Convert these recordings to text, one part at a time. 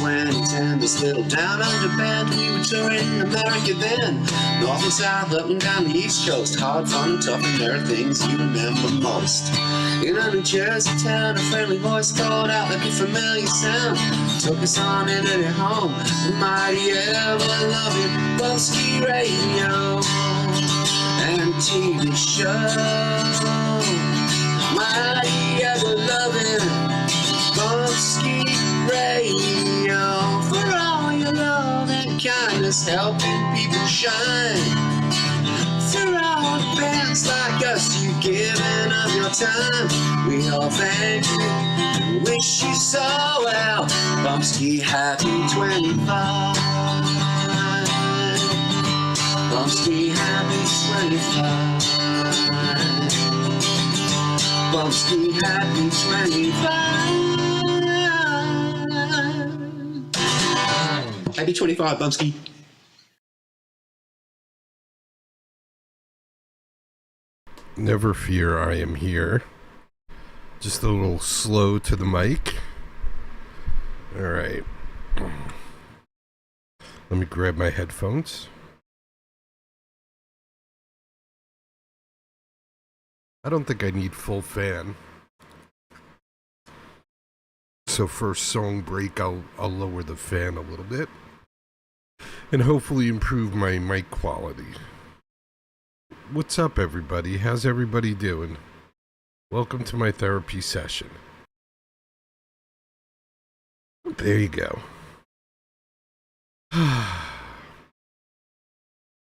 2010, this little town under band. We were touring America then, north and south, up and down the east coast. Hard, fun, tough, and there are things you remember most. In a New Jersey town, a friendly voice called out like a familiar sound. Took us on into their home, the mighty ever-loving Bumpskey radio and TV show. Mighty ever-loving Bumpskey radio, for all your love and kindness, helping people shine. For all bands like us, you giving up your time. We all thank you and wish you so well. Bumpskey, happy 25. Bumpskey, happy 25. Bumpskey, happy 25. Happy 25, Bumpskey. Never fear, I am here. Just a little slow to the mic. Alright. Let me grab my headphones. I don't think I need full fan. So first song break, I'll lower the fan a little bit. And hopefully improve my mic quality. What's up, everybody? How's everybody doing? Welcome to my therapy session. There you go.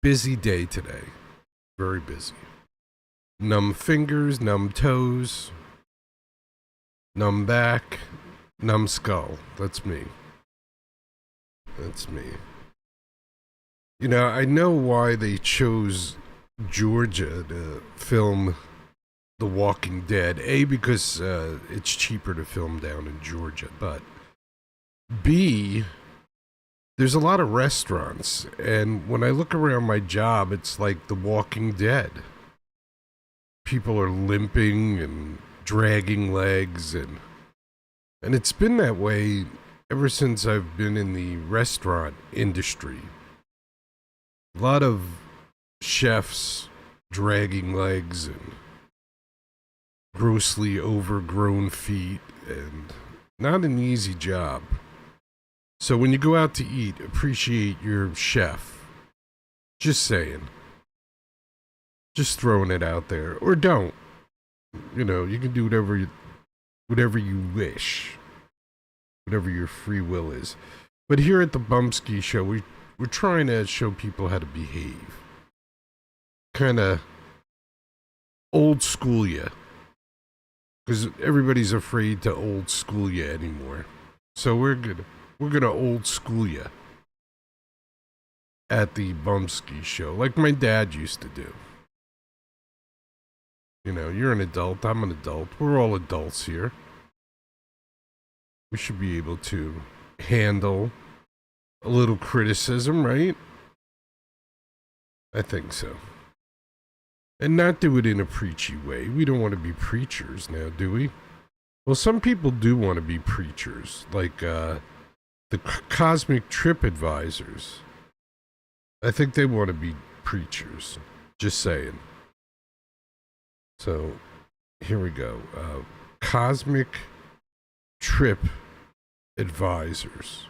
Busy day today. Very busy. Numb fingers, numb toes, numb back, numb skull. That's me. That's me. You know, I know why they chose Georgia to film The Walking Dead. A, because it's cheaper to film down in Georgia, but B, there's a lot of restaurants, and when I look around my job, it's like The Walking Dead. People are limping and dragging legs, and it's been that way ever since I've been in the restaurant industry. A lot of chefs dragging legs and grossly overgrown feet, and not an easy job. So when you go out to eat, appreciate your chef. Just saying. Just throwing it out there. Or don't. You know, you can do whatever you wish. Whatever your free will is. But here at the Bumpskey Show, we're trying to show people how to behave. Kind of old school ya. Because everybody's afraid to old school ya anymore. So we're gonna old school ya. At the Bumpskey Show. Like my dad used to do. You know, you're an adult, I'm an adult. We're all adults here. We should be able to handle a little criticism, right? I think so. And not do it in a preachy way. We don't want to be preachers now, do we? Well, some people do want to be preachers, like the Cosmic Trip Advisors. I think they want to be preachers. Just saying. So, here we go. Cosmic Trip Advisors.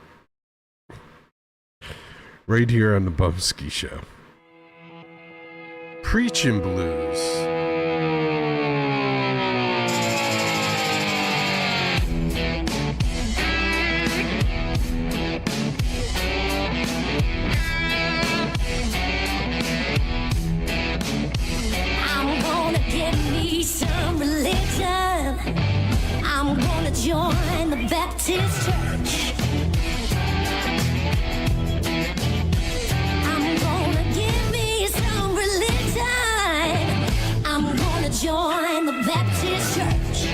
Right here on the Bumpskey Show. Preaching Blues. Join the Baptist Church. I'm gonna give me some religion. I'm gonna join the Baptist Church.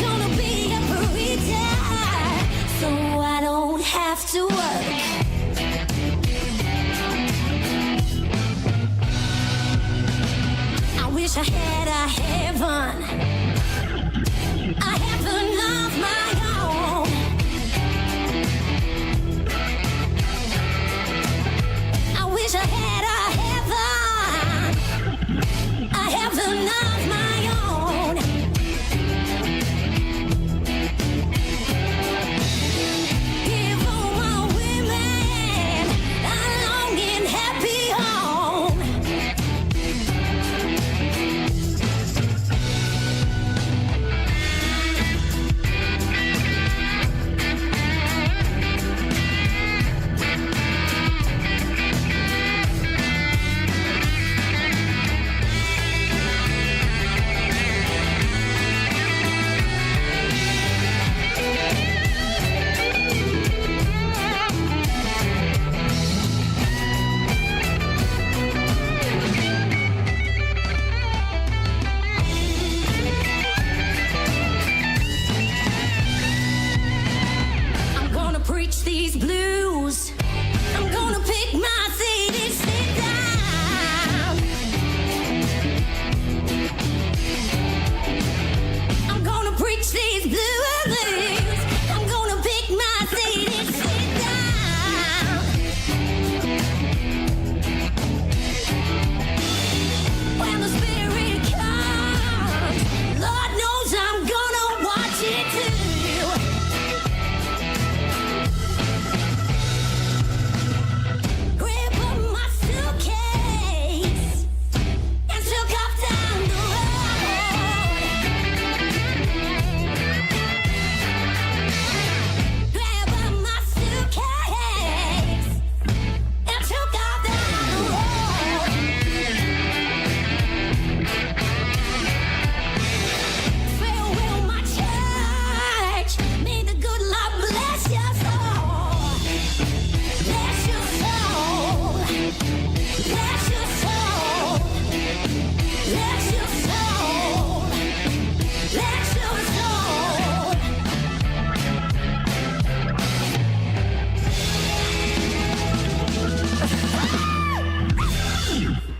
Gonna be a preacher, so I don't have to work. Wish I had a heaven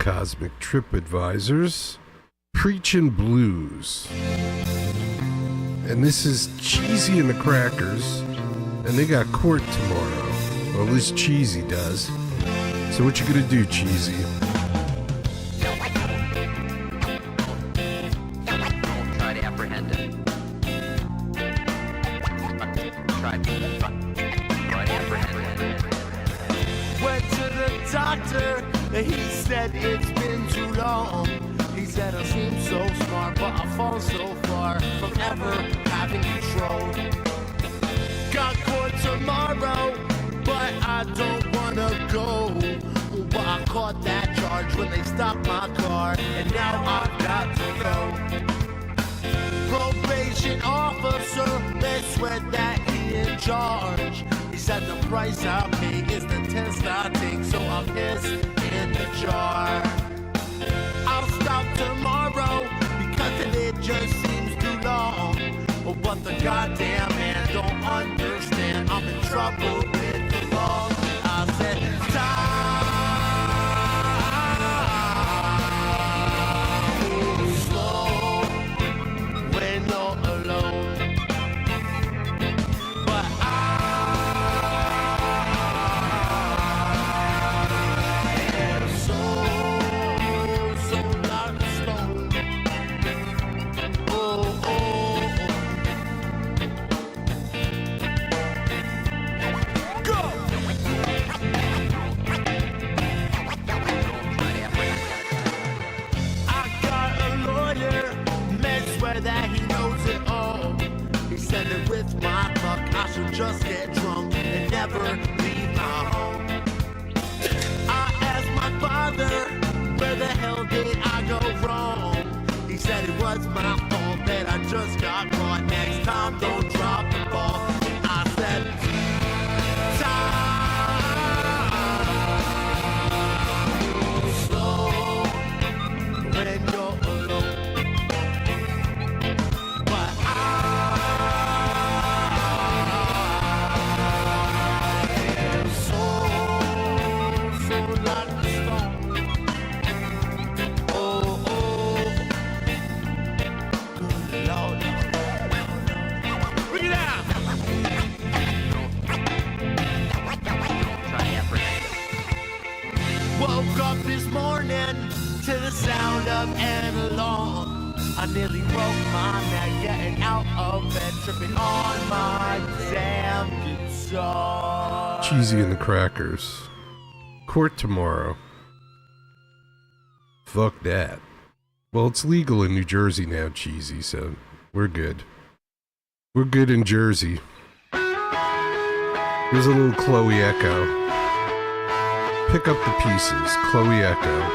Cosmic Trip Advisors, Preachin' Blues. And this is Cheesy and the Crackers, and they got court tomorrow. Well, at least Cheesy does. So what you gonna do, Cheesy? Try to apprehend it. Try to apprehend it. Went to the doctor, he said it's been too long. He said I seem so smart, but I fall so far from ever having control. Got court tomorrow, but I don't wanna go. But I caught that charge when they stopped my car, and now I've got to go. Probation officer, they swear that he in charge. He said the price I pay is the test I take, so I'll piss in the jar. I'll stop tomorrow because it just seems too long. But the goddamn man don't understand. I'm in trouble with the law. I said stop. Slow when you're alone. But that he knows it all. He said that with my luck I should just get drunk and never leave my home. I asked my father, where the hell did I go wrong? He said it was my fault that I just got caught. Next time don't drop the ball. I said time slow when you're alone. Woke up this morning to the sound of an alarm. I nearly broke my neck getting out of bed, tripping on my damn guitar. Cheesy and the Crackers. Court tomorrow. Fuck that. Well, it's legal in New Jersey now, Cheesy, so we're good. We're good in Jersey. Here's a little Chloe Echo. Pick up the pieces, Chloe Echo.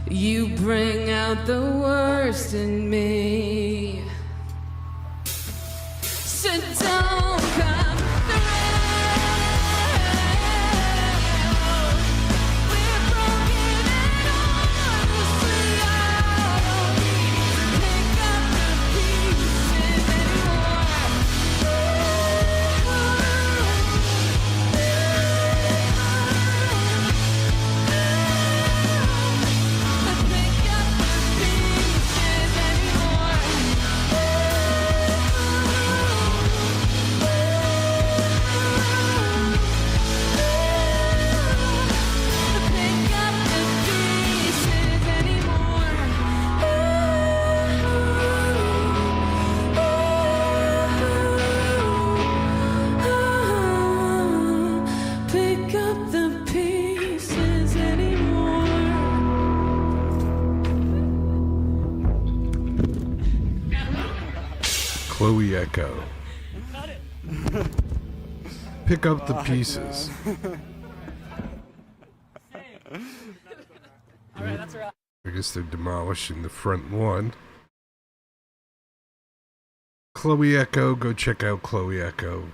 You bring out the worst in me. So don't come through. We're broken and honestly, I don't need to pick up the pieces anymore. Pick up the pieces anymore. Chloe Echo. Pick up the pieces. I guess they're demolishing the front one. Chloe Echo, go check out Chloe Echo.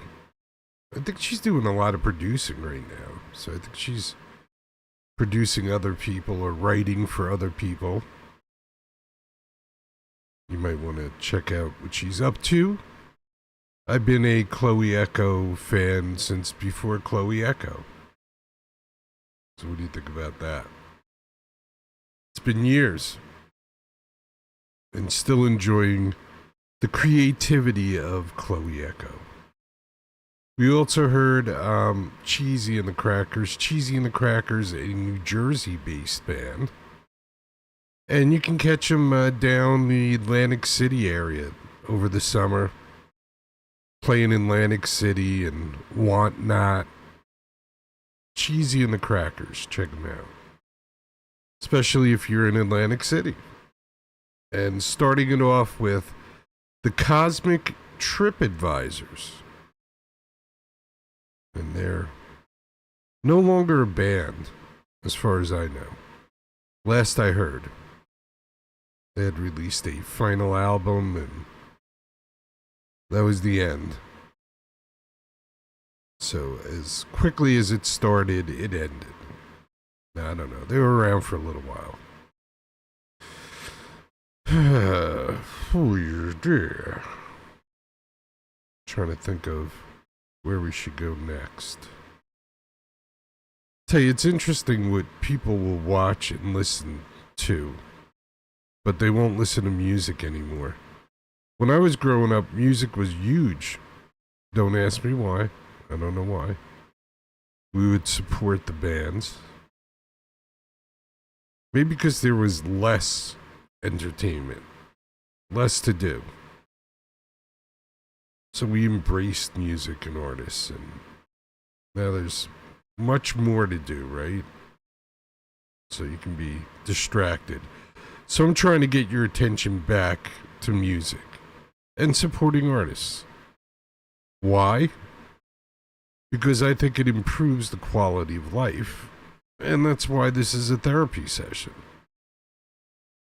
I think she's doing a lot of producing right now. So I think she's producing other people or writing for other people. You might want to check out what she's up to. I've been a Chloe Echo fan since before Chloe Echo. So what do you think about that? It's been years. And still enjoying the creativity of Chloe Echo. We also heard Cheesy and the Crackers. Cheesy and the Crackers, a New Jersey-based band. And you can catch them down the Atlantic City area over the summer. Playing in Atlantic City and whatnot. Cheesy and the Crackers, check them out. Especially if you're in Atlantic City. And starting it off with the Cosmic Trip Advisors. And they're no longer a band, as far as I know. Last I heard, they had released a final album, and that was the end. So, as quickly as it started, it ended. I don't know. They were around for a little while. Oh, dear. Trying to think of where we should go next. Tell you, it's interesting what people will watch and listen to, but they won't listen to music anymore. When I was growing up, music was huge. Don't ask me why. I don't know why. We would support the bands. Maybe because there was less entertainment, less to do. So we embraced music and artists, and now there's much more to do, right? So you can be distracted. So I'm trying to get your attention back to music and supporting artists. Why? Because I think it improves the quality of life, and that's why this is a therapy session.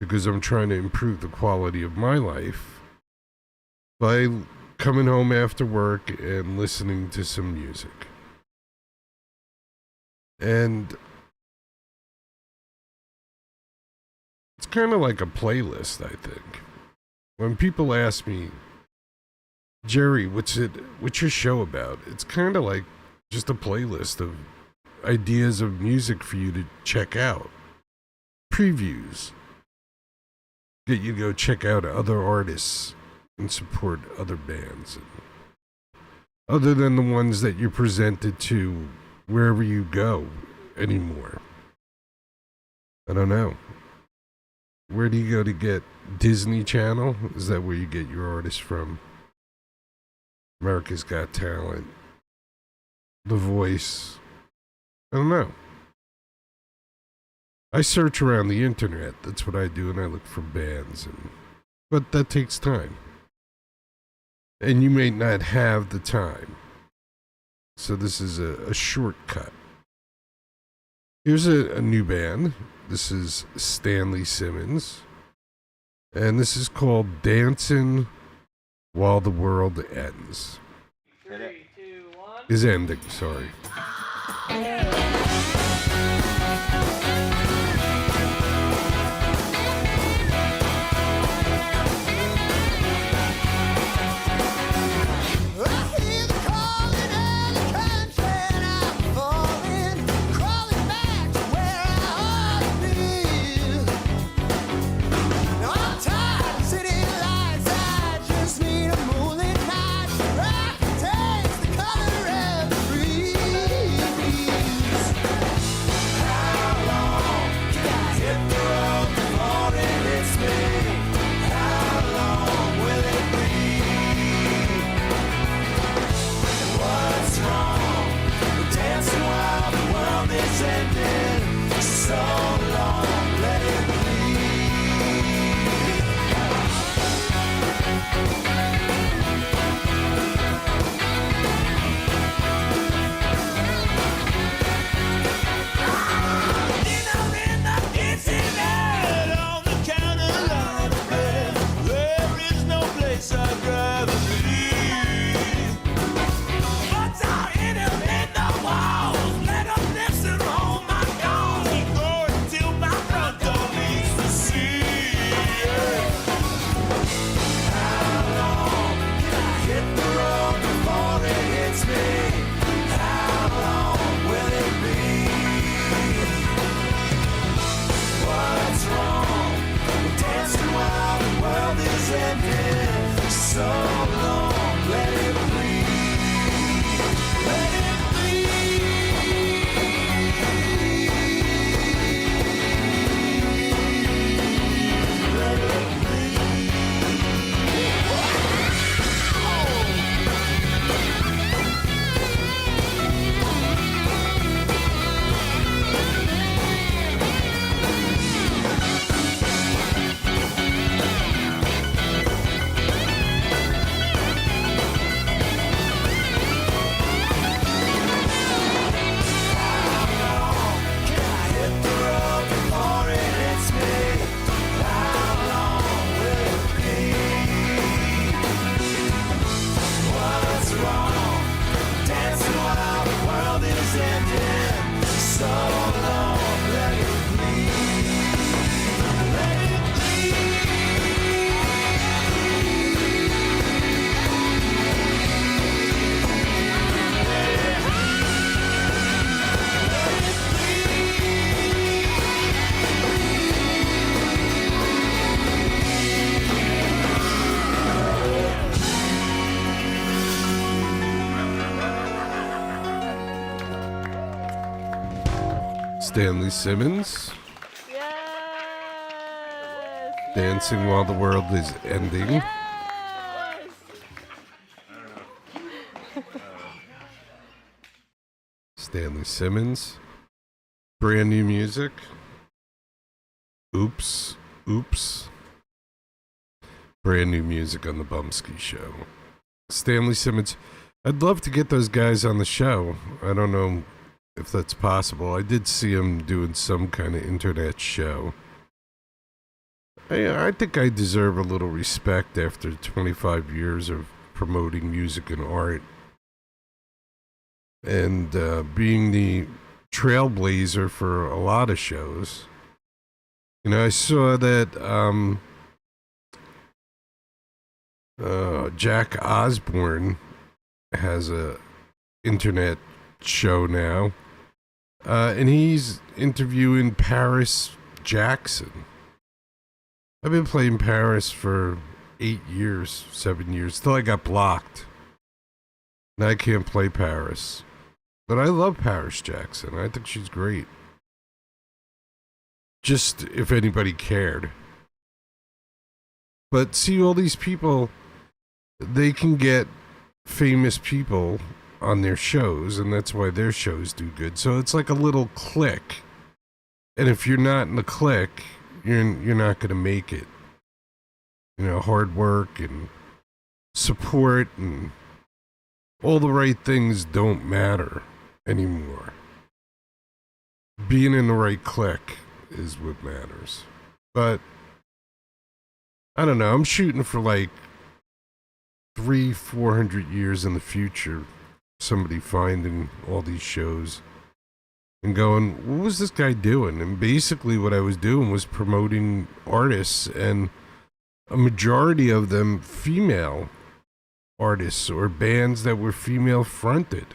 Because I'm trying to improve the quality of my life by coming home after work and listening to some music. And it's kind of like a playlist, I think. When people ask me, Jerry, what's your show about? It's kind of like just a playlist of ideas of music for you to check out. Previews. Get you to go check out other artists and support other bands. Other than the ones that you're presented to wherever you go anymore. I don't know. Where do you go to get Disney Channel? Is that where you get your artists from? America's Got Talent. The Voice. I don't know. I search around the internet. That's what I do, and I look for bands. But that takes time. And you may not have the time. So this is a shortcut. Here's a new band. This is Stanley Simmons. And this is called Dancing While the World Ends. 3, 2, 1. Is ending, sorry. Stanley Simmons. Yes. Dancing While the World is Ending. Yes. Stanley Simmons. Brand new music. Oops. Oops. Brand new music on the Bumpskey Show. Stanley Simmons. I'd love to get those guys on the show. I don't know if that's possible. I did see him doing some kind of internet show. I think I deserve a little respect after 25 years of promoting music and art. And being the trailblazer for a lot of shows. You know, I saw that Jack Osborne has a internet show now. And he's interviewing Paris Jackson. I've been playing Paris for 8 years, 7 years, till I got blocked. Now I can't play Paris. But I love Paris Jackson. I think she's great. Just if anybody cared. But see, all these people, they can get famous people on their shows, and that's why their shows do good. So it's like a little clique. And if you're not in the clique, you're not going to make it. You know, hard work and support and all the right things don't matter anymore. being in the right clique is what matters. But I don't know. I'm shooting for like 300-400 years in the future. Somebody finding all these shows and going, what was this guy doing? And basically what I was doing was promoting artists, and a majority of them female artists or bands that were female fronted.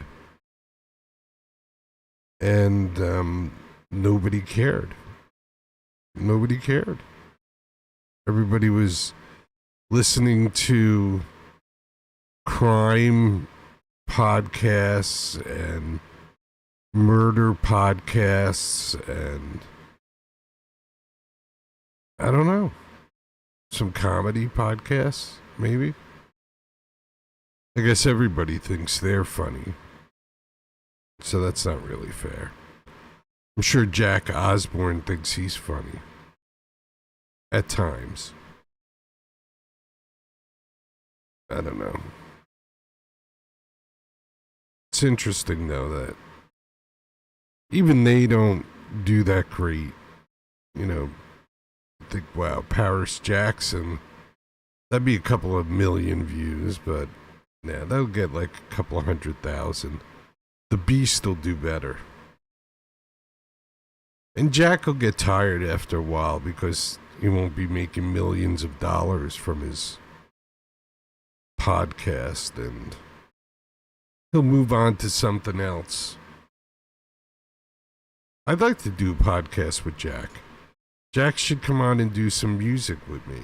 And nobody cared. Nobody cared. Everybody was listening to crime podcasts and murder podcasts and I don't know, some comedy podcasts, maybe. I guess everybody thinks they're funny, so that's not really fair. I'm sure Jack Osborne thinks he's funny at times. I don't know. It's interesting, though, that even they don't do that great. You know, think, wow, Paris Jackson, that'd be a couple of million views, but nah, that'll get like a couple of 100,000. The Beast will do better. And Jack will get tired after a while because he won't be making millions of dollars from his podcast, and he'll move on to something else. I'd like to do a podcast with Jack. Jack should come on and do some music with me.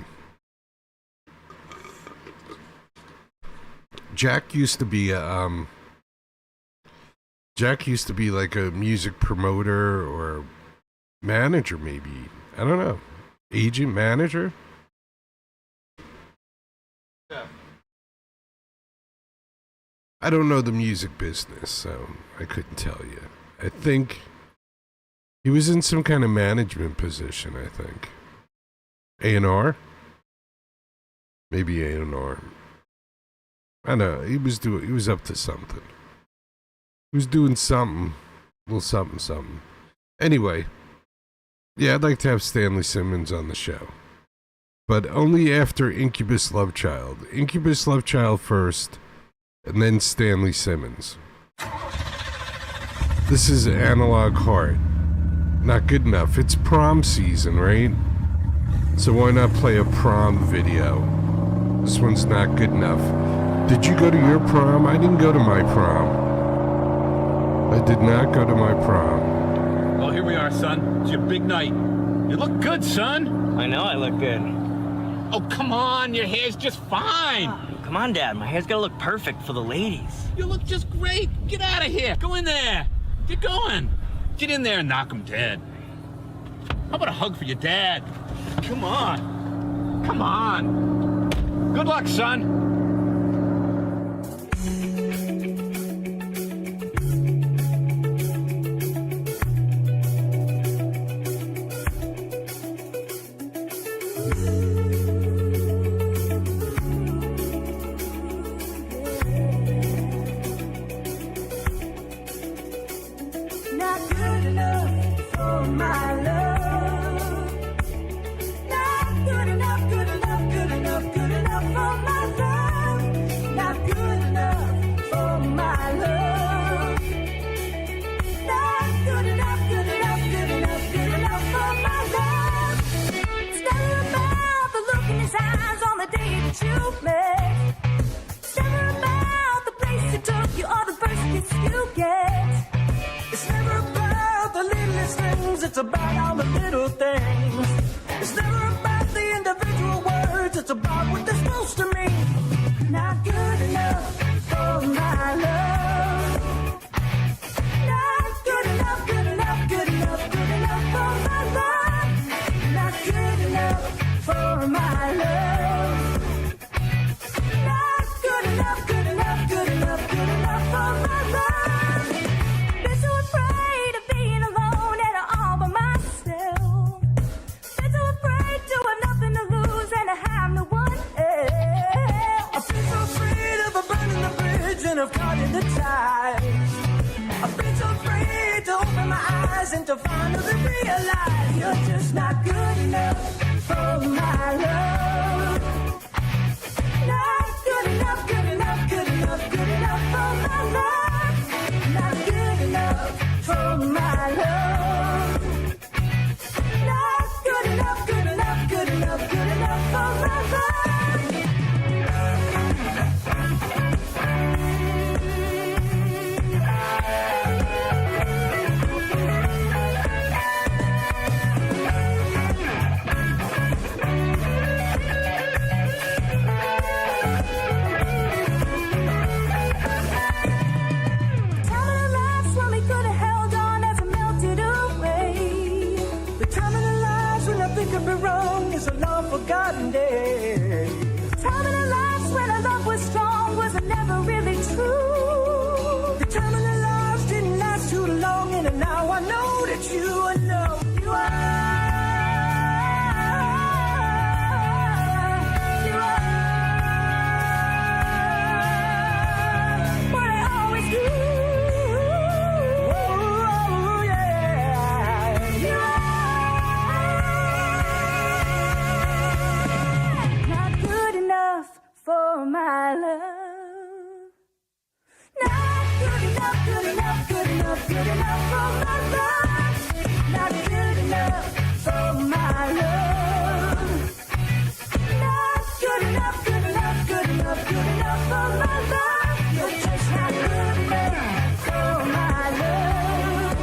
Jack used to be like a music promoter or manager, maybe. I don't know. Agent, manager? Yeah. I don't know the music business, so I couldn't tell you. I think he was in some kind of management position, I think. A&R? Maybe A&R. I know, he was up to something. He was doing something. A little something. Anyway, yeah, I'd like to have Stanley Simmons on the show. But only after Incubus Love Child. Incubus Love Child first, and then Stanley Simmons. This is Analog Heart. Not good enough. It's prom season, right? So why not play a prom video? This one's not good enough. Did you go to your prom? I didn't go to my prom. I did not go to my prom. Well, here we are, son. It's your big night. You look good, son. I know I look good. Oh, come on. Your hair's just fine. Come on, Dad. My hair's gotta look perfect for the ladies. You look just great. Get out of here. Go in there. Get going. Get in there and knock him dead. How about a hug for your dad? Come on. Come on. Good luck, son. Not good enough for my love. Not good enough, good enough, good enough, good enough for my love. Not good enough for my love. Not good enough, good enough, good enough, good enough for my love. It's never about the look in his eyes on the day that you met. It's never about the place you took you or the first kiss you get. It's never about the littlest things, it's about all the little things. It's never about the individual words, it's about what they're supposed to mean. Not good enough for my love. Not good enough, good enough, good enough, good enough for my love. Not good enough for my love. Not good enough, good enough, good enough, good enough for my love. Been so afraid of being alone and all by myself. Been so afraid to have nothing to lose and to have no one else. I've been so afraid of burning the bridge and of caught in the ties. I've been so afraid to open my eyes isn't to finally realize you're just not good enough for my love. Not good enough, good enough, good enough, good enough for my love. Not good enough for my love. Not good enough, good enough, good enough, good enough for my love. Forgotten day. Time in our lives when our love was strong was never really true. The time in our lives didn't last too long, and now I know that you know you are. You are what I always do. Oh, yeah. You are. For my love. Not good enough, good enough, good enough, good enough for my love. Not good enough for my love. Not good enough, good enough, good enough, good enough for my love. You're just not good enough for my love.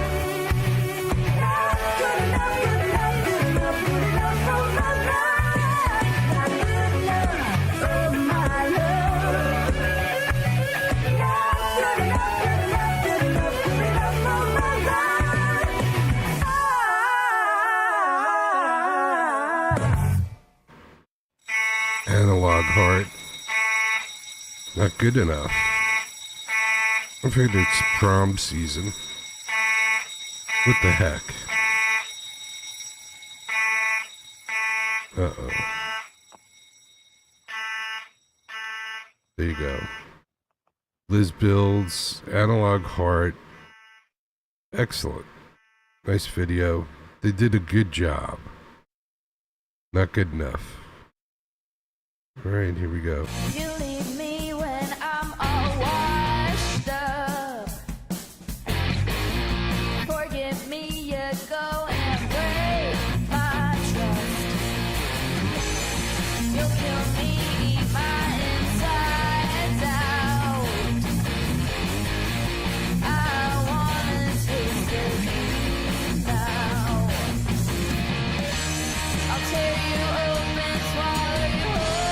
Not good enough, good enough, good enough, good enough for my love. Not good enough for my love. Not good enough, good enough, good enough, good enough for my love. Analog Heart. Not good enough. I figured it's prom season. What the heck? Uh-oh. There you go. Liz Builds, Analog Heart. Excellent. Nice video. They did a good job. Not good enough. Alright, here we go. You leave me when I'm all washed up. Forgive me, you go and break my trust. You'll kill me, eat my insides out. I wanna taste of you now. I'll tear you open, swallow you whole.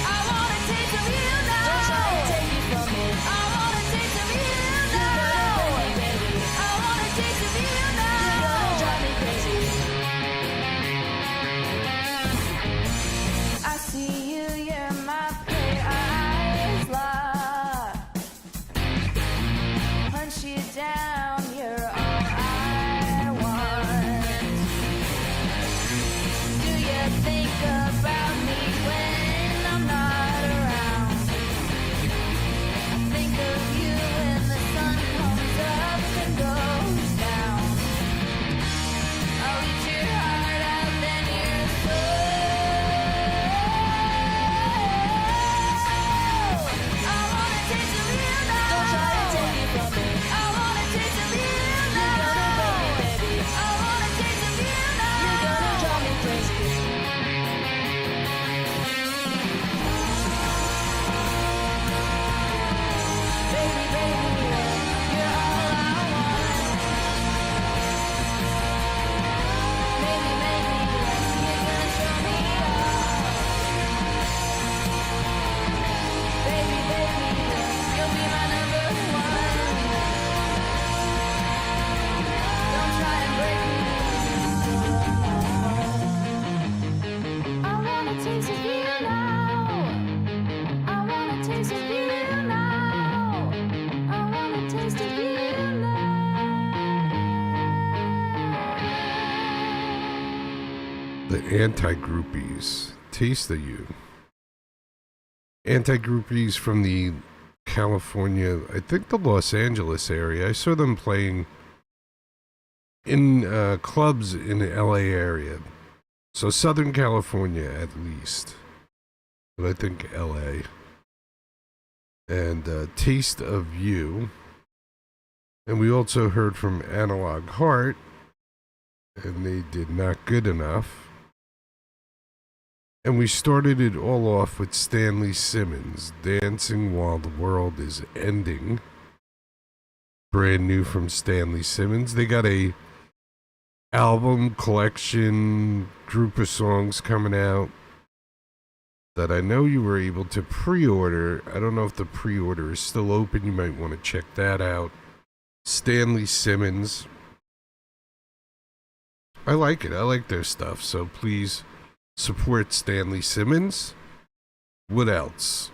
I wanna taste of you now. Don't try to take me from me. I wanna taste of you now. I wanna taste of you now. You're gonna drive me crazy. I see you, you're my prey, eyes locked. Punch you down, you're all I want. Do you think about me when I'm not around? Think of you when the sun comes up and goes down. I'll eat your heart out, then your soul. I wanna taste of you now. Don't try to take it from me. I wanna taste of you now. You're gonna break me, baby. I wanna taste of you now. You're gonna drive me crazy. Baby, baby, you're all I want. Maybe, maybe you're gonna show me up. Baby, baby, you'll be my number one. Don't try and break me. I wanna taste of you now. I wanna taste of you now. I wanna taste of you now. The Anti-Groupies. Taste of You. Anti-Groupies from the California, I think the Los Angeles area. I saw them playing in clubs in the LA area. So Southern California at least. But I think LA. And Taste of You. And we also heard from Analog Heart. And they did Not Good Enough. And we started it all off with Stanley Simmons, Dancing While the World is Ending. Brand new from Stanley Simmons. They got a album collection group of songs coming out that I know you were able to pre-order. I don't know if the pre-order is still open. You might want to check that out. Stanley Simmons. I like it. I like their stuff. So please support Stanley Simmons. What else?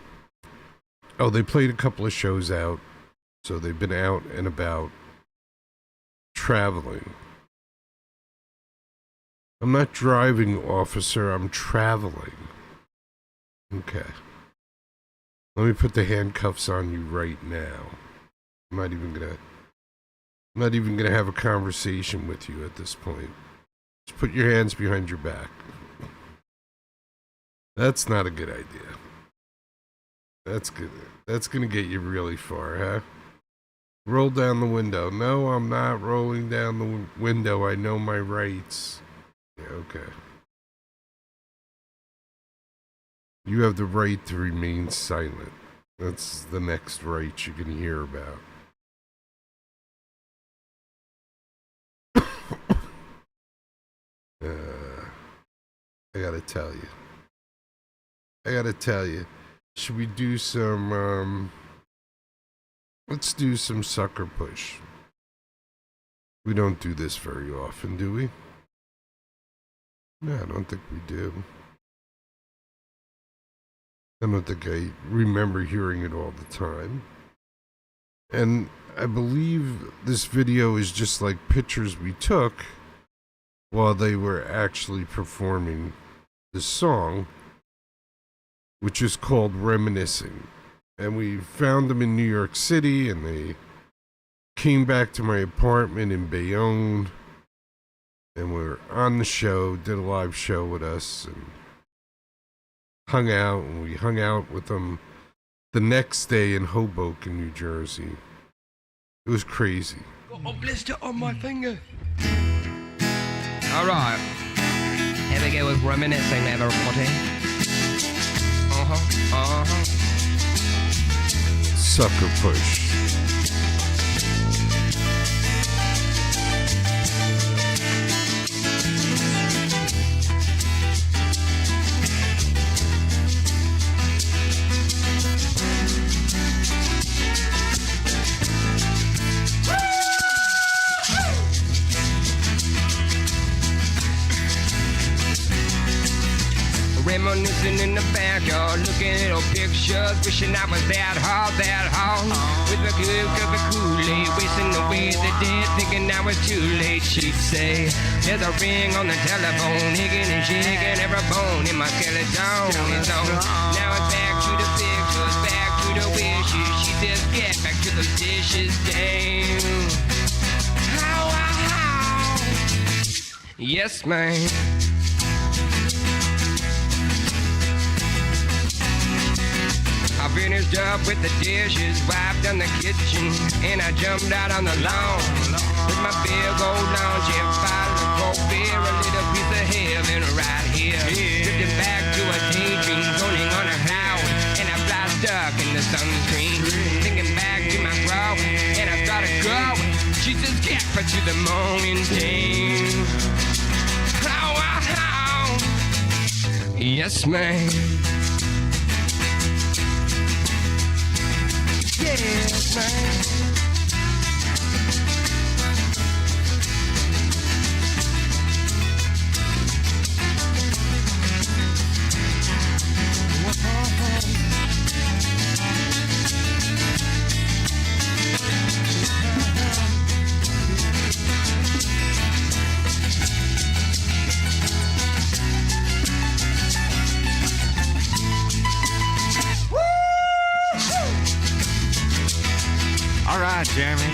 Oh, they played a couple of shows out. So they've been out and about traveling. I'm not driving, officer. I'm traveling. Okay. Let me put the handcuffs on you right now. I'm not even gonna have a conversation with you at this point. Just put your hands behind your back. That's not a good idea. That's good. That's gonna get you really far, huh? Roll down the window. No, I'm not rolling down the window. I know my rights. Yeah, okay. You have the right to remain silent. That's the next right you can hear about. I gotta tell you. Should we do some, let's do some sucker push. We don't do this very often, do we? No, I don't think we do. I don't think I remember hearing it all the time. And I believe this video is just like pictures we took while they were actually performing the song, which is called Reminiscing. And we found them in New York City, and they came back to my apartment in Bayonne, and we were on the show, did a live show with us, and hung out, and we hung out with them the next day in Hoboken, New Jersey. It was crazy. Got a blister on my finger. Alright. Here we go with Reminiscing, everybody. Sucker push. Reminiscing in the backyard, looking at old pictures, wishing I was that hard. With a good cup of Kool-Aid, wasting away the day, thinking I was too late. She'd say, there's a ring on the telephone, higging and shaking, every bone in my skeleton is on. Now it's back to the pictures, back to the wishes. She says, get back to the dishes, damn. How? Yes, man. I finished up with the dishes, wiped down the kitchen, and I jumped out on the lawn. With my big old lounge, bottle of cold beer, a little piece of heaven right here. Drifting back to a daydream, zoning on a house, and I fly stuck in the sunscreen. Thinking back to my grow, and I started growing. She says, get back to the morning pain. How? Yes, man. Yes, man. Jeremy.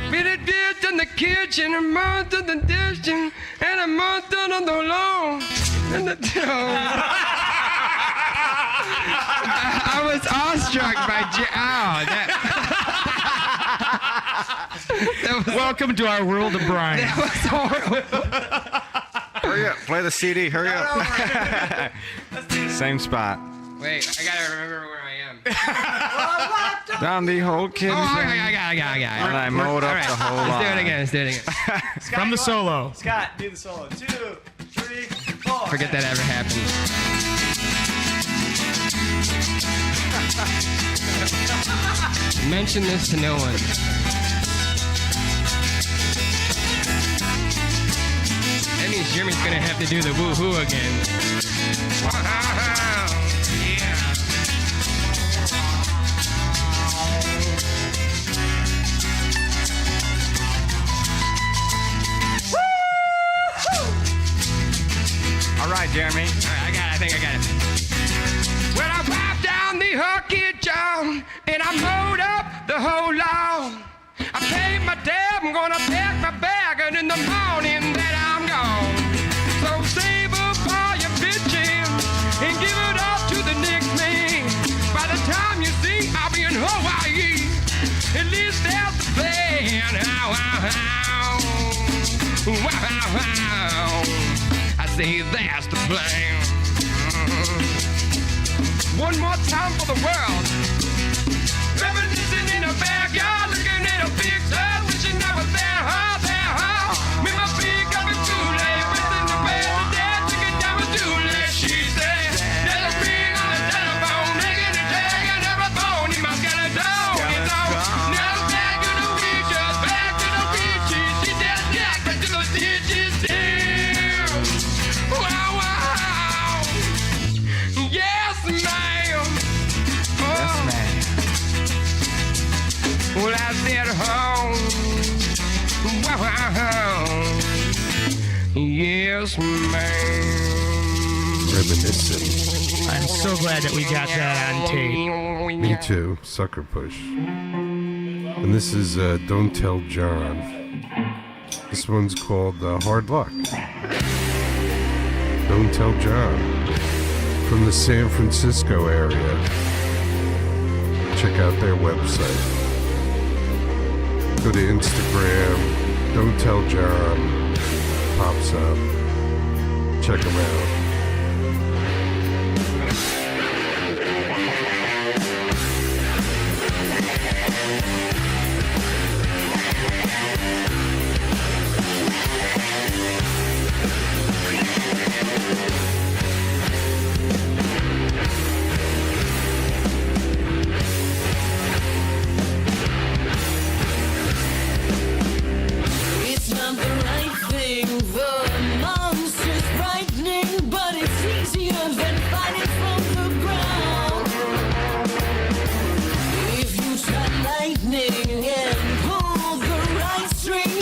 Been a dish in the kitchen, a month in the kitchen, and a month on the lawn. And the I was awestruck by that was, Welcome to our world of Brian. that was horrible. Hurry up, play the CD. Hurry up. Same spot. Wait, I gotta remember where I am. Down the whole kitchen. Oh, I got it. And I mowed up the whole lot. Let's do it again. From the solo. Scott, do the solo. 2, 3, 4. Forget that ever happened. Mention this to no one. That means Jimmy's gonna have to do the woo-hoo again. All right, Jeremy. All right, I think I got it. Well, I wiped down the whole kitchen and I mowed up the whole lawn. I paid my tab, I'm gonna pack my bag, and in the morning that I'm gone. So save up all your bitching and give it up to the next man. By the time you see, I'll be in Hawaii. At least that's the plan. Ow, ow, ow. Wow, wow. I say that's the plan. One more time for the world. Reminiscing in a backyard, looking at a big sun, wishing I was there, with my feet coming too late, wishing the bed to death, thinking that was too late. She said, there's a ring on the telephone, making a dragging of a bone in my skeleton. It's all now back to the beaches, back to the beaches. She just jacked back to the ditches still. Wow, wow. Yes, ma'am. Yes, man. Well, I said home. Wow. Yes, ma'am. Reminiscent. I'm so glad that we got that on tape. Me too. Sucker Push. And this is Don't Tell John. This one's called Hard Luck. Don't Tell John. From the San Francisco area. Check out their website. Go to Instagram. Don't Tell John. Pops up. Check them out. It's not the right thing, the monster's frightening, but it's easier than fighting from the ground. If you try lightning and pull the right string,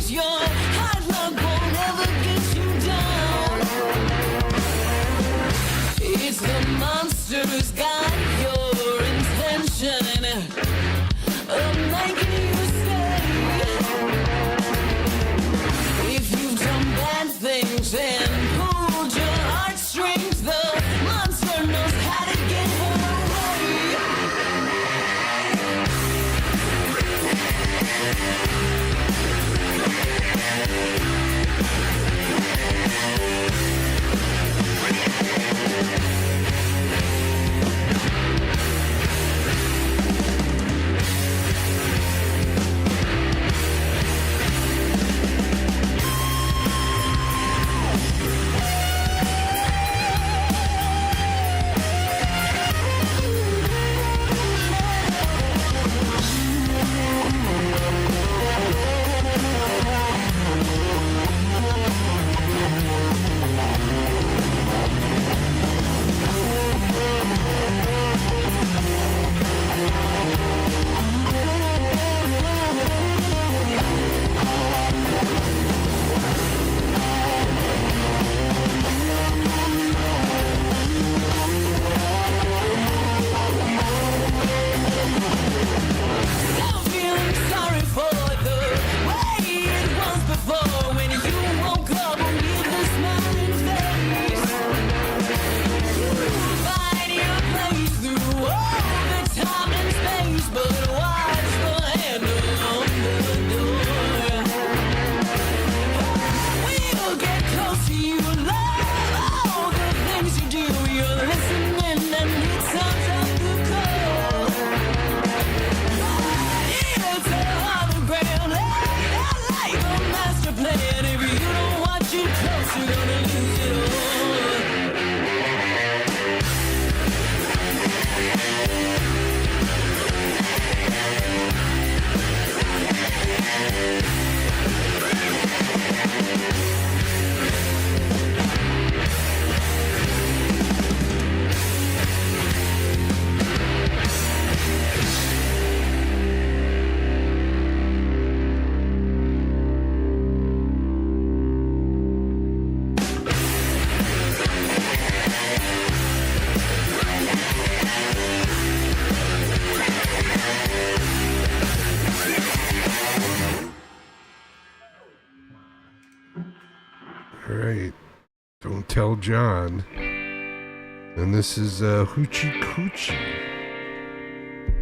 Tell John. And this is Hoochie Coochie.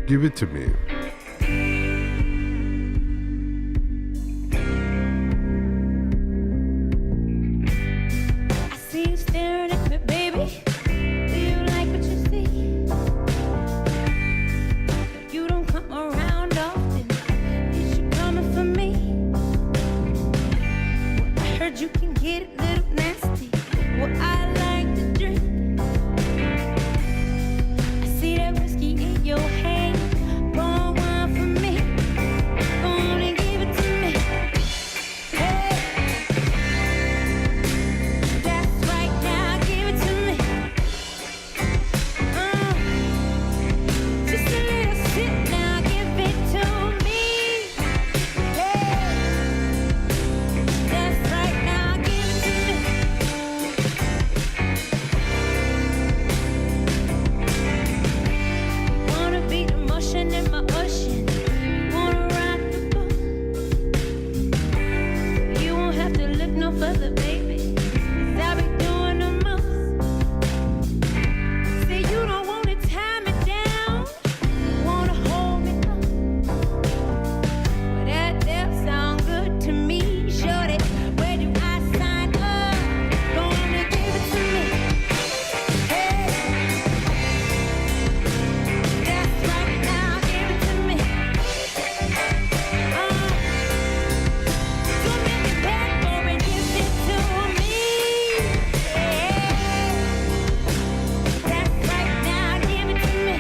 Give it to me. I see you staring at me, baby. Do you like what you see? If you don't come around often, is you coming for me? Well, I heard you can get a little nasty. Well, I like to drink. I see that whiskey in your hand. Pour one for me. Go on and give it to me. Hey. That's right, now give it to me. Just a little sip, now give it to me. Hey, that's right, now give it to me. Wanna be the motion in my ocean. Wanna rock the boat. You won't have to look no further, baby. 'Cause I'll be doing the most. Say you don't wanna tie me down, wanna hold me close. Well, that sound good to me, shorty. Where do I sign up? Gonna give it to me. Hey, that's right, now give it to me. So make it back for it, give it to me. That's right, now give it to me.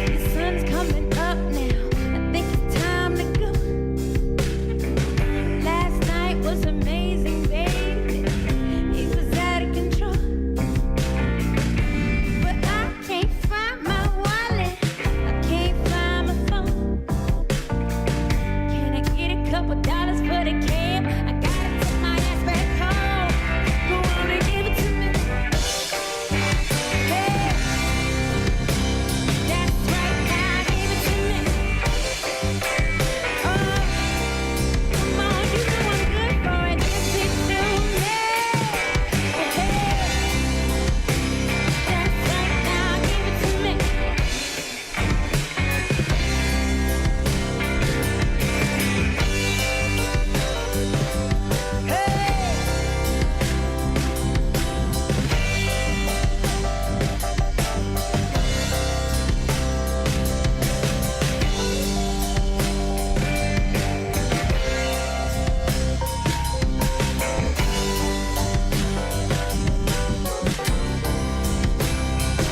The sun's coming up now. I think it's time to go. Last night was amazing, baby. It was out of control. But I can't find my wallet. I can't find my phone. Can I get a couple dollars for the cab? I gotta take my ass back home. Go on and give it to me. Hey, that's right, now give it to me. Oh, come on, you know I'm good for it. Give it to me. Hey, that's right, now give it to me.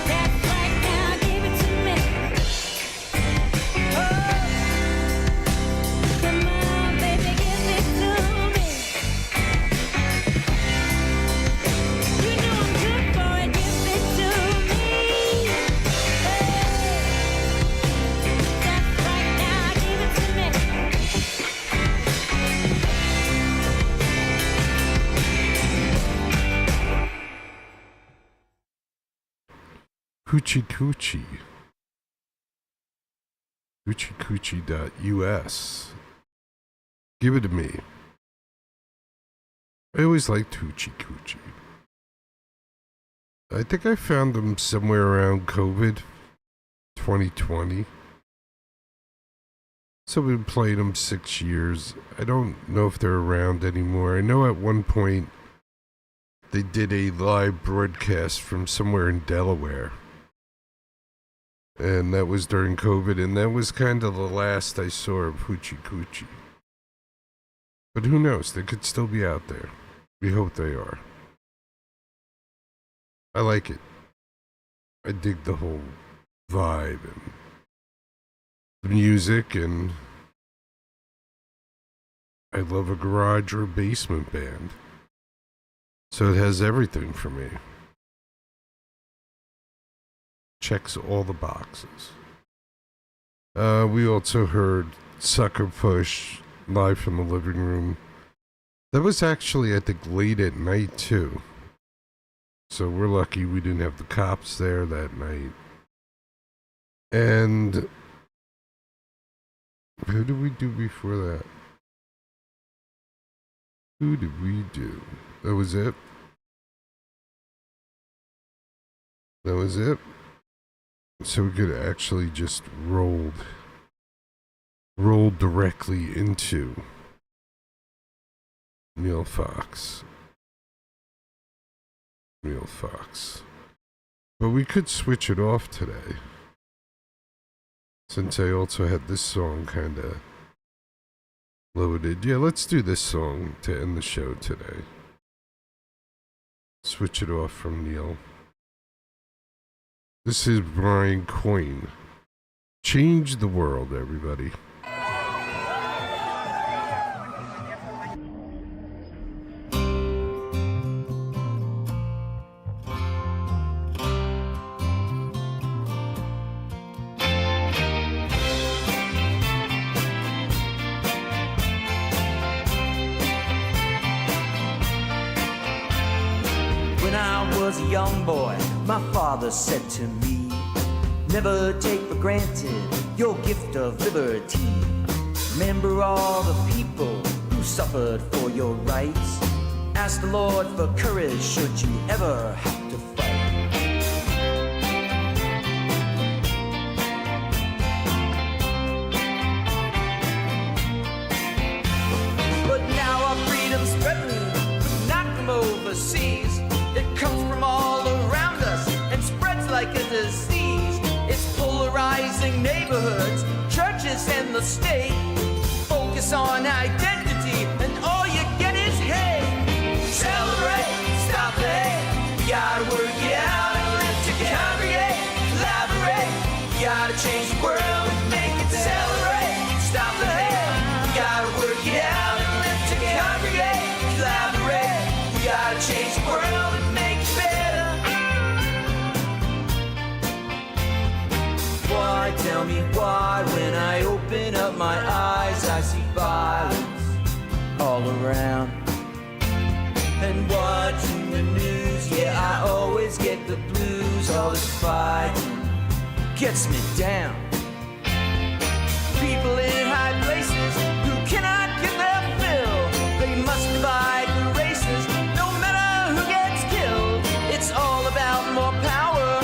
That's right, now give it to me. Oh, come on, baby, give it to me. You know I'm good for it, give it to me. Hey, that's right, now give it to me. Hoochie Coochie. HoochieCoochie.us. Give it to me. I always liked Hoochie Coochie. I think I found them somewhere around COVID 2020. So we've played them 6 years. I don't know if they're around anymore. I know at one point they did a live broadcast from somewhere in Delaware. And that was during COVID, and that was kind of the last I saw of Hoochie Coochie. But who knows? They could still be out there. We hope they are. I like it. I dig the whole vibe and the music, and I love a garage or a basement band. So it has everything for me. Checks all the boxes. We also heard Sucker Push live from the living room. That was actually, I think, late at night, too. So we're lucky we didn't have the cops there that night. And who did we do before that? Who did we do? That was it? That was it? So we could actually just roll directly into Neil Fox. Neil Fox. But we could switch it off today. Since I also had this song kind of loaded. Yeah, let's do this song to end the show today. Switch it off from Neil. This is Brian Coyne. Change the world, everybody. When I was a young boy, my father said to me, never take for granted your gift of liberty. Remember all the people who suffered for your rights. Ask the Lord for courage should you ever have to fight. But now our freedom's threatened, not from overseas. It comes from all around us and spreads like a disease. It's polarizing neighborhoods, churches, and the state. Focus on identity, and all you get is hate. Celebrate, stop the hate. You gotta work it out and live to congregate. Collaborate, you gotta change the world and make it. Celebrate, stop the hate. You gotta work it out and live to congregate. Collaborate, we gotta change the world and make it better. Why, tell me why, when I open up my eyes, I see violence all around. And watching the news, yeah, I always get the blues. All this fighting gets me down. People in high places who cannot get their fill, they must divide the races, no matter who gets killed. It's all about more power,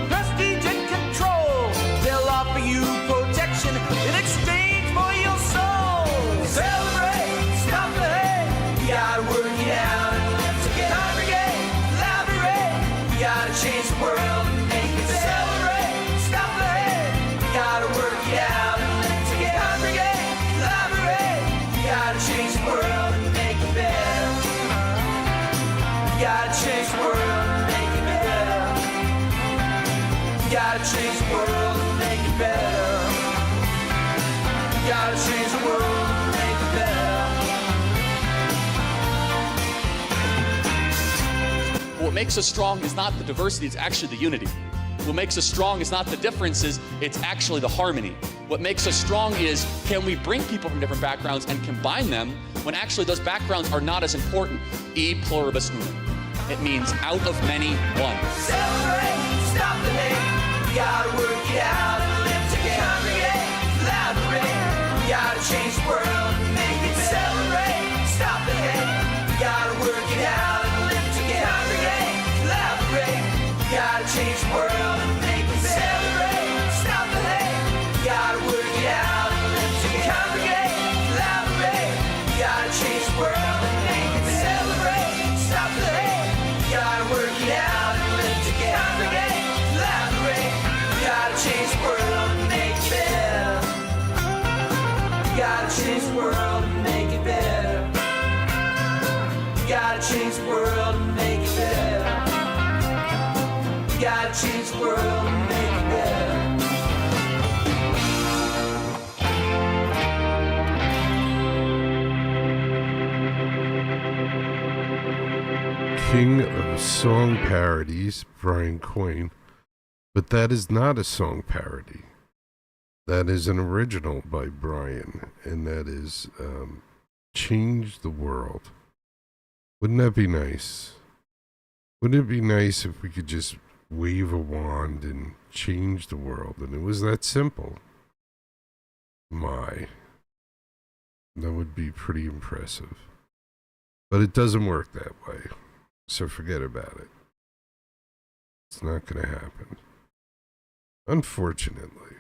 prestige and control. They'll offer you protection in exchange for your soul. Celebrate, stop the hate. You gotta work it out and live to congregate. Collaborate, you gotta change the world and make it. Celebrate, stop the hate. You gotta work it out and live to congregate. Collaborate, you gotta change the world and make it better. You gotta change the world and make it better. You gotta change the world and make it better. You gotta change the world and make it better. What makes us strong is not the diversity, it's actually the unity. What makes us strong is not the differences, it's actually the harmony. What makes us strong is, can we bring people from different backgrounds and combine them when actually those backgrounds are not as important? E pluribus unum. It means out of many, one. Celebrate, stop the hate. You gotta work it out and live to congregate. Collaborate, you gotta change the world and make it. Celebrate, stop the hate. You gotta work it out and live to congregate. Collaborate, you gotta change the world and make it. Celebrate, stop the hate. You gotta work it out and live to congregate. Collaborate, you gotta change the world and make it. Celebrate, stop the hate. You gotta work it out and live to congregate. Collaborate, you gotta change the world and make it better. You gotta change the world and make it better. You gotta change the world and make it better. You gotta change song parodies, Brian Coyne, but that is not a song parody. That is an original by Brian, and that is Change the World. Wouldn't that be nice? Wouldn't it be nice if we could just wave a wand and change the world, and it was that simple? My. That would be pretty impressive. But it doesn't work that way, so forget about it. It's not going to happen. Unfortunately.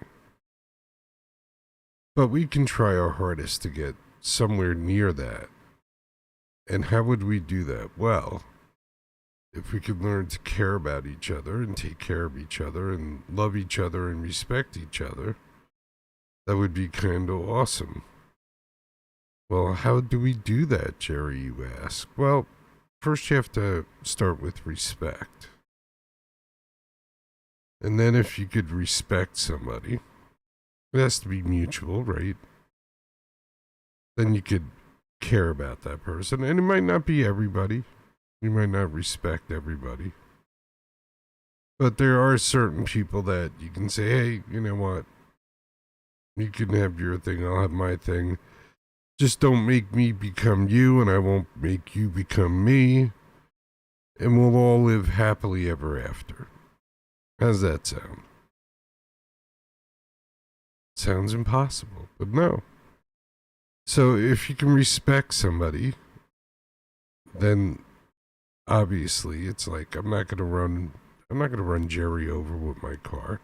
But we can try our hardest to get somewhere near that. And how would we do that? Well, if we could learn to care about each other and take care of each other and love each other and respect each other, that would be kind of awesome. Well, how do we do that, Jerry, you ask? Well, first you have to start with respect. And then if you could respect somebody, it has to be mutual, right? Then you could care about that person. And it might not be everybody. You might not respect everybody. But there are certain people that you can say, hey, you know what? You can have your thing, I'll have my thing. Just don't make me become you, and I won't make you become me. And we'll all live happily ever after. How's that sound? Sounds impossible, but no. So if you can respect somebody, then obviously it's like I'm not gonna run Jerry over with my car.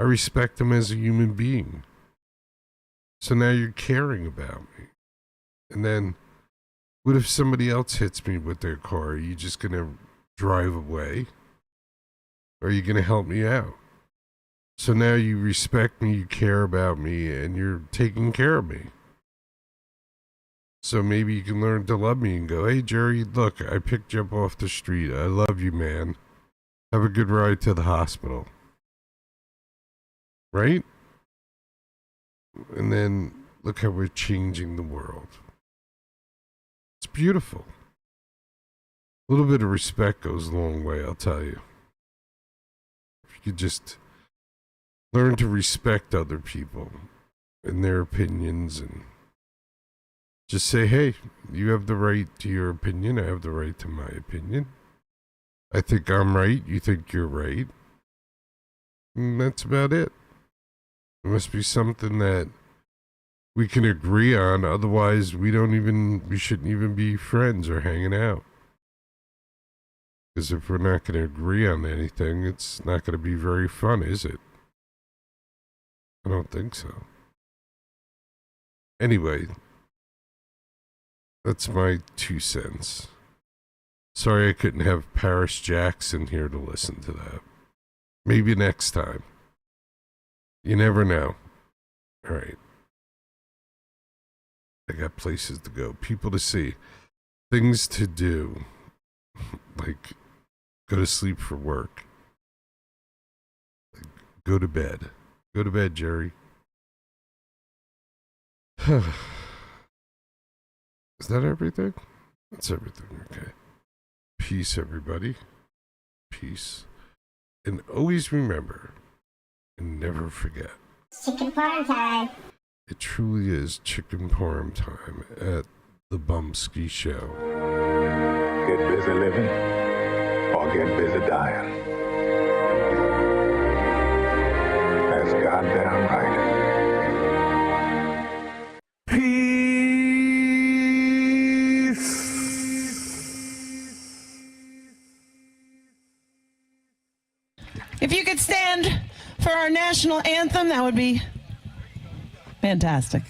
I respect him as a human being. So now you're caring about me. And then what if somebody else hits me with their car? Are you just gonna drive away? Or are you gonna help me out? So now you respect me, you care about me, and you're taking care of me. So maybe you can learn to love me and go, hey, Jerry, look, I picked you up off the street. I love you, man. Have a good ride to the hospital. Right? And then look how we're changing the world. It's beautiful. A little bit of respect goes a long way, I'll tell you. If you could just learn to respect other people and their opinions and just say, hey, you have the right to your opinion. I have the right to my opinion. I think I'm right. You think you're right. And that's about it. There must be something that we can agree on. Otherwise, we shouldn't even be friends or hanging out. Because if we're not going to agree on anything, it's not going to be very fun, is it? I don't think so. Anyway, that's my 2 cents. Sorry I couldn't have Paris Jackson here to listen to that. Maybe next time. You never know. All right. I got places to go, people to see, things to do, like go to sleep for work, like, go to bed. Go to bed, Jerry. Is that everything? That's everything, okay. Peace, everybody. Peace. And always remember, and never forget. Chicken parm time. It truly is chicken parm time at the Bumpskey Show. Get busy living or get busy dying. That's goddamn right. If you could stand for our national anthem, that would be fantastic.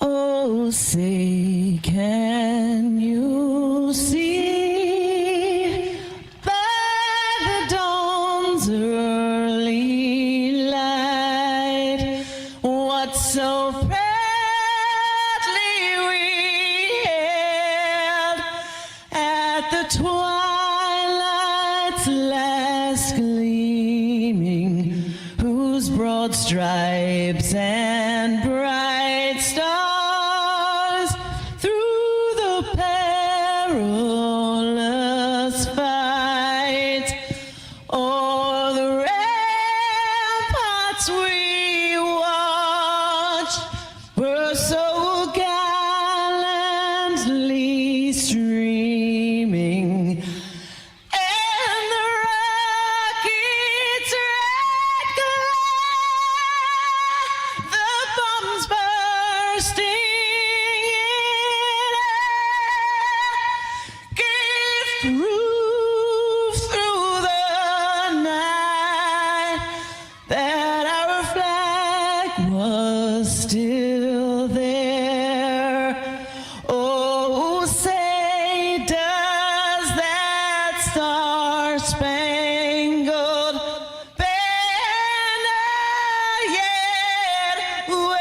Oh, say, can you see by the dawn's early light what so proudly we hailed at the twilight's last gleaming, whose broad stripes and bright stars through silently streaming. And the rocket's red glare, the bombs bursting in air, gave proof through the night that our flag was still there. Oh, say, does that star-spangled banner yet wave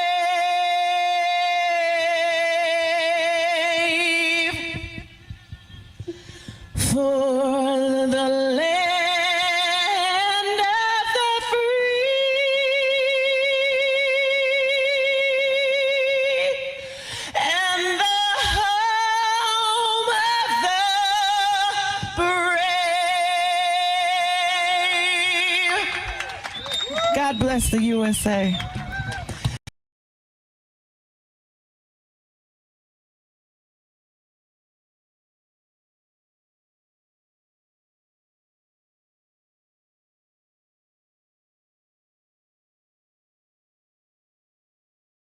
for the land of the free and the home of the brave? God bless the USA.